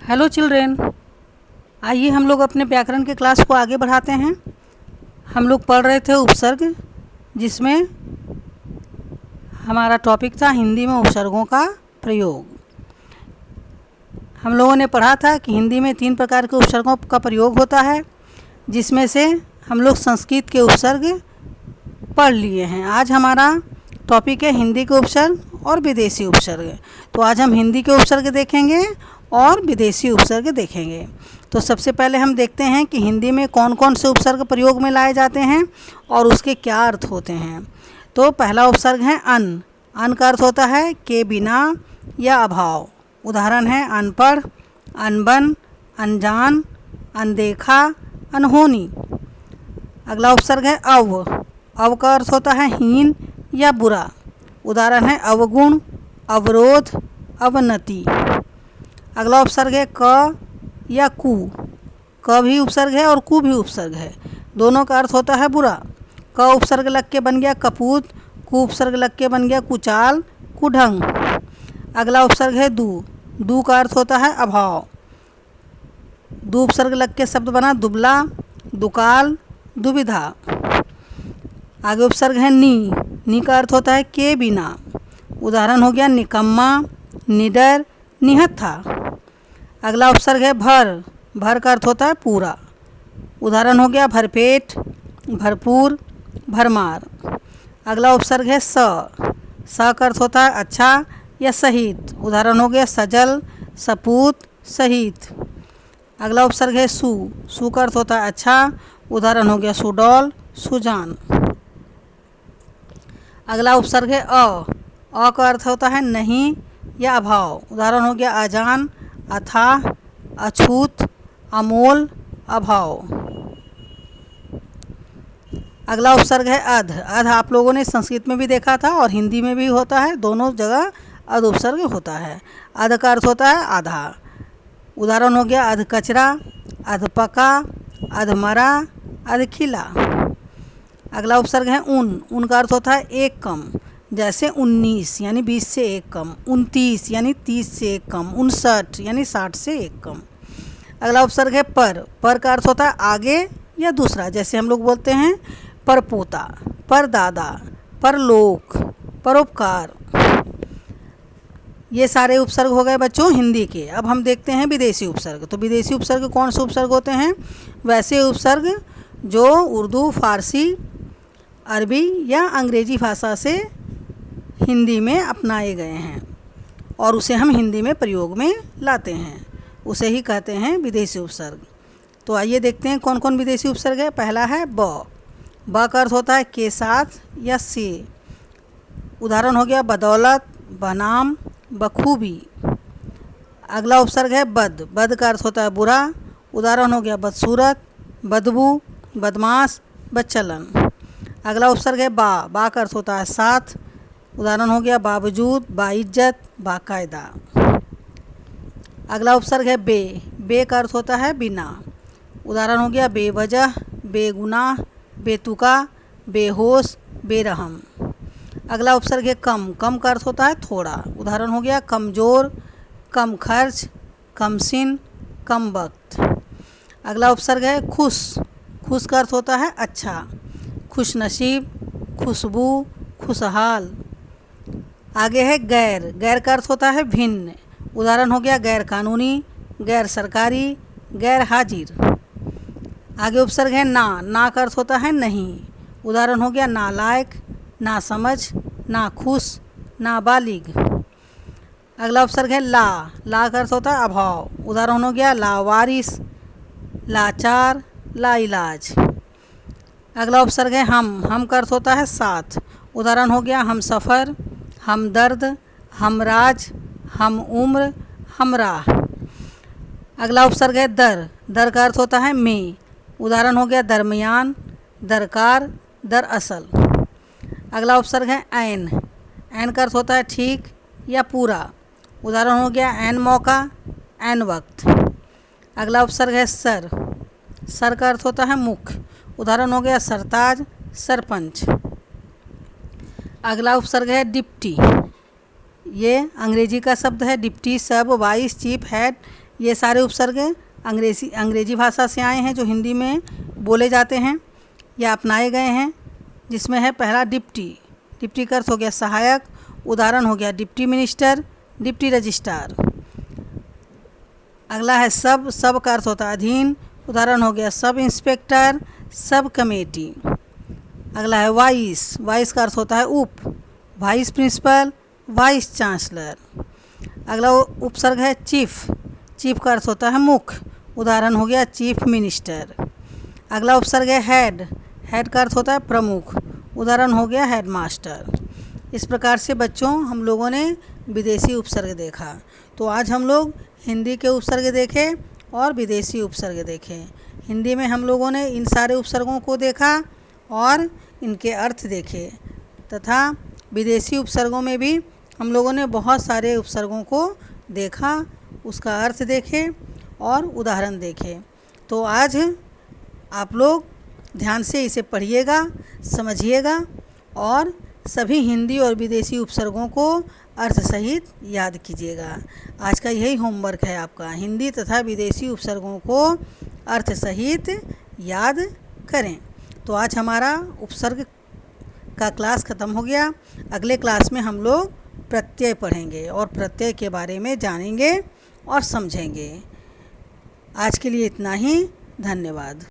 Hello children, आइए हम लोग अपने व्याकरण के क्लास को आगे बढ़ाते हैं। हम लोग पढ़ रहे थे उपसर्ग, जिसमें हमारा टॉपिक था हिंदी में उपसर्गों का प्रयोग। हम लोगों ने पढ़ा था कि हिंदी में 3 प्रकार के उपसर्गों का प्रयोग होता है, जिसमें से हम लोग संस्कृत के उपसर्ग पढ़ लिए हैं। आज हमारा टॉपिक है हिंदी के उपसर्ग और विदेशी उपसर्ग। तो आज हम हिंदी के उपसर्ग देखेंगे और विदेशी उपसर्ग देखेंगे। तो सबसे पहले हम देखते हैं कि हिंदी में कौन कौन से उपसर्ग प्रयोग में लाए जाते हैं और उसके क्या अर्थ होते हैं। तो पहला उपसर्ग है अन। अन का अर्थ होता है के बिना या अभाव। उदाहरण है अनपढ़, अनबन, अनजान, अनदेखा, अनहोनी। अगला उपसर्ग है अव। अव का अर्थ होता है हीन या बुरा। उदाहरण है अवगुण, अवरोध, अवनति। अगला उपसर्ग है क या कु। क भी उपसर्ग है और कु भी उपसर्ग है, दोनों का अर्थ होता है बुरा। क उपसर्ग लग के बन गया कपूत, कु उपसर्ग लग के बन गया कुचाल, कुढंग। अगला उपसर्ग है दू। दू का अर्थ होता है अभाव। दू उपसर्ग लग के शब्द बना दुबला, दुकाल, दुविधा। आगे उपसर्ग है नी। नी का अर्थ होता है के बिना। उदाहरण हो गया निकम्मा, निडर, निहत्था। अगला उपसर्ग है भर। भर का अर्थ होता है पूरा। उदाहरण हो गया भरपेट, भरपूर, भरमार। अगला उपसर्ग है स। स का अर्थ होता है अच्छा या सहित। उदाहरण हो गया सजल, सपूत, सहित। अगला उपसर्ग है सु। सु का अर्थ होता है अच्छा। उदाहरण हो गया सुडौल, सुजान। अगला उपसर्ग है अ। अ का अर्थ होता है नहीं या अभाव। उदाहरण हो गया अजान, अथाह, अछूत, अमोल, अभाव। अगला उपसर्ग है अध। अध आप लोगों ने संस्कृत में भी देखा था और हिंदी में भी होता है, दोनों जगह अध उपसर्ग होता है। अध का अर्थ होता है आधा। उदाहरण हो गया अध कचरा, अध पका, अध मरा, अध खिला। अगला उपसर्ग है उन। उन का अर्थ होता है एक कम, जैसे 19 यानी 20 से एक कम, 29 यानी 30 से एक कम, 59 यानी 60 से एक कम। अगला उपसर्ग है पर। पर का अर्थ होता है आगे या दूसरा, जैसे हम लोग बोलते हैं परपोता, परदादा, परलोक, परोपकार। ये सारे उपसर्ग हो गए बच्चों हिंदी के। अब हम देखते हैं विदेशी उपसर्ग। तो विदेशी उपसर्ग कौन से उपसर्ग होते हैं? वैसे उपसर्ग जो उर्दू, फारसी, अरबी या अंग्रेजी भाषा से हिंदी में अपनाए गए हैं और उसे हम हिंदी में प्रयोग में लाते हैं, उसे ही कहते हैं विदेशी उपसर्ग। तो आइए देखते हैं कौन कौन विदेशी उपसर्ग है। पहला है ब। ब का अर्थ होता है के साथ या से। उदाहरण हो गया बदौलत, बनाम, बखूबी। अगला उपसर्ग है बद। बद का अर्थ होता है बुरा। उदाहरण हो गया बदसूरत, बदबू, बदमाश, बदचलन। अगला उपसर्ग है बा। बा का अर्थ होता है साथ। उदाहरण हो गया बावजूद, बाइज्जत, बाकायदा। अगला उपसर्ग है बे। बे का अर्थ होता है बिना। उदाहरण हो गया बेवजह, बेगुनाह, बेतुका, बेहोश, बेरहम। अगला उपसर्ग है कम। कम का अर्थ होता है थोड़ा। उदाहरण हो गया कमज़ोर, कम खर्च, कमसिन, कम वक्त। अगला उपसर्ग है खुश। खुश का अर्थ होता है अच्छा। खुश नसीब, खुशबू, खुशहाल। आगे है गैर। गैर का अर्थ होता है भिन्न। उदाहरण हो गया गैर कानूनी, गैर सरकारी, गैर हाजिर। आगे उपसर्ग है ना। ना का अर्थ होता है नहीं। उदाहरण हो गया नालायक, ना समझ, ना खुश, नाबालिग। अगला उपसर्ग है ला। ला का अर्थ होता है अभाव। उदाहरण हो गया लावारिस, लाचार, लाइलाज। अगला उपसर्ग है हम। हम का अर्थ होता है साथ। उदाहरण हो गया हम सफ़र, हम दर्द, हमराज, हम उम्र, हमराह। अगला उपसर्ग है दर। दर का अर्थ होता है में। उदाहरण हो गया दरमियान, दरकार, दरअसल। अगला उपसर्ग है ऐन। ऐन का अर्थ होता है ठीक या पूरा। उदाहरण हो गया ऐन मौका, ऐन वक्त। अगला उपसर्ग है सर। सर का अर्थ होता है मुख। उदाहरण हो गया सरताज, सरपंच। अगला उपसर्ग है डिप्टी। ये अंग्रेजी का शब्द है। डिप्टी सब वाइस चीफ हेड ये सारे उपसर्ग अंग्रेजी भाषा से आए हैं जो हिंदी में बोले जाते हैं या अपनाए गए हैं, जिसमें है पहला डिप्टी। डिप्टी का अर्थ हो गया सहायक, उदाहरण हो गया डिप्टी मिनिस्टर, डिप्टी रजिस्ट्रार। अगला है सब। सब का अर्थ होता है अधीन, उदाहरण हो गया सब इंस्पेक्टर, सब कमेटी। अगला है वाइस। वाइस का अर्थ होता है उप, वाइस प्रिंसिपल, वाइस चांसलर। अगला उपसर्ग है चीफ। चीफ का अर्थ होता है मुख्य, उदाहरण हो गया चीफ मिनिस्टर। अगला उपसर्ग है हेड। हेड का अर्थ होता है प्रमुख, उदाहरण हो गया हेड मास्टर। इस प्रकार से बच्चों हम लोगों ने विदेशी उपसर्ग देखा। तो आज हम लोग हिंदी के उपसर्ग देखे और विदेशी उपसर्ग देखे। हिंदी में हम लोगों ने इन सारे उपसर्गों को देखा और इनके अर्थ देखे, तथा विदेशी उपसर्गों में भी हम लोगों ने बहुत सारे उपसर्गों को देखा, उसका अर्थ देखे और उदाहरण देखे। तो आज आप लोग ध्यान से इसे पढ़िएगा, समझिएगा और सभी हिंदी और विदेशी उपसर्गों को अर्थ सहित याद कीजिएगा। आज का यही होमवर्क है आपका, हिंदी तथा विदेशी उपसर्गों को अर्थ सहित याद करें। तो आज हमारा उपसर्ग का क्लास ख़त्म हो गया। अगले क्लास में हम लोग प्रत्यय पढ़ेंगे और प्रत्यय के बारे में जानेंगे और समझेंगे। आज के लिए इतना ही, धन्यवाद।